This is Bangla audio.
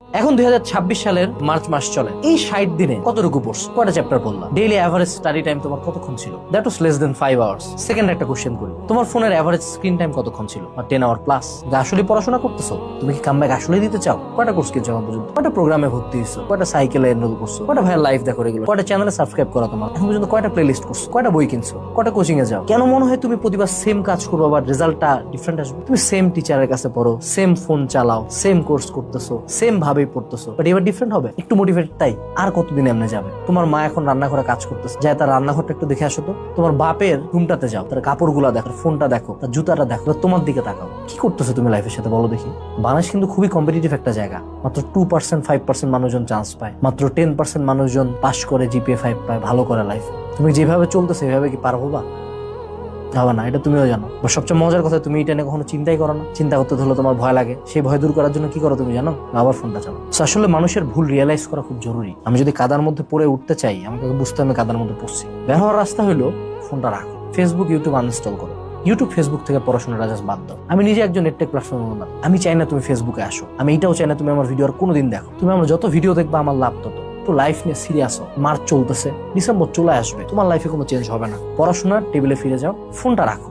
এখন 2026 সালের মার্চ মাস চলে। এই 60 দিনে কতটুকু পড়ছো, কয়টা চ্যাপ্টার পড়লা? ডেইলি এভারেজ স্টাডি টাইম তোমার কতক্ষণ ছিল? That was less than 5 hours. Second একটা কোশ্চেন করি, তোমার ফোনের এভারেজ স্ক্রিন টাইম কতক্ষণ ছিল? 10 আওয়ার প্লাস। আসলে পড়াশোনা করতেছো? তুমি কি কামব্যাক আসলে দিতে চাও? কয়টা কোর্স কিনছো এখন পর্যন্ত? কয়টা প্রোগ্রামে ভর্তি হইছো? কয়টা সাইকেলে এনরোল করছো? কয়টা ভাইয়ের লাইভ দেখো রেগুলার? কয়টা চ্যানেলে সাবস্ক্রাইব করা তোমার? এখন পর্যন্ত কয়টা প্লেলিস্ট করছো? কয়টা বই কিনছো? কয়টা কোচিং এ যাও? কেন মনে হয় তুমি প্রতিবার সেম কাজ করবে আবার রেজাল্টটা ডিফারেন্ট আসবে? তুমি সেম টিচারের কাছে পড়ো, সেম ফোন চালাও, সেম কোর্স করতেছো, সেম ভাবেই পড়তেছো, বাট এবার ডিফারেন্ট হবে? একটু মোটিভেট, তাই আর কতদিন এমনি যাবে? তোমার মা এখন রান্নাঘরে কাজ করতেছে, যায় তার রান্নাঘরটা একটু দেখে আসো তো। তোমার বাপের রুমটাতে যাও, তার কাপড়গুলা দেখো, ফোনটা দেখো, তার জুতাটা দেখো, তোমার দিকে তাকাও। কি করতেছো তুমি লাইফের সাথে বলো দেখি? বাংলাদেশ কিন্তু খুবই কম্পিটিটিভ একটা জায়গা। মাত্র 2% 5% মানুষজন চান্স পায়, মাত্র 10% মানুষজন পাস করে, জিপিএ 5 পায়, ভালো করে লাইফে। তুমি যেভাবে চলতেছো সেভাবে কি পারবো বা? হবে না, এটা তুমিও জানো। সবচেয়ে মজার কথা, তুমি এটা নিয়ে কখনো চিন্তাই করো না। চিন্তা করতে হলে তোমার ভয় লাগে, সেই ভয় দূর করার জন্য কি করো তুমি জানো? আবার ফোনটা চালো। আসলে মানুষের ভুল রিয়েলাইজ করা খুব জরুরি। আমি যদি কাদার মধ্যে পড়ে উঠতে চাই, আমাকে বুঝতে হবে আমি কাদার মধ্যে পড়ছি। বের হওয়ার রাস্তা হলো ফোনটা রাখো, ফেসবুক ইউটিউব আনইনস্টল করো। ইউটিউব ফেসবুক থেকে পড়াশোনাটা জাস্ট বাদ দাও। আমি নিজে একজন নেটটেক প্ল্যাটফর্ম ওনার। আমি চাই না তুমি ফেসবুকে আসো, আমি এটাও চাই না তুমি আমার ভিডিও আর কোনোদিন দেখো। তুমি আমার যত ভিডিও দেখবা আমার লাভ তত। তো লাইফ নিয়ে সিরিয়াস হও। মার্চ চলতেছে, ডিসেম্বর চলে আসবে, তোমার লাইফে কোনো চেঞ্জ হবে না। পড়াশোনার টেবিলে ফিরে যাও, ফোনটা রাখো।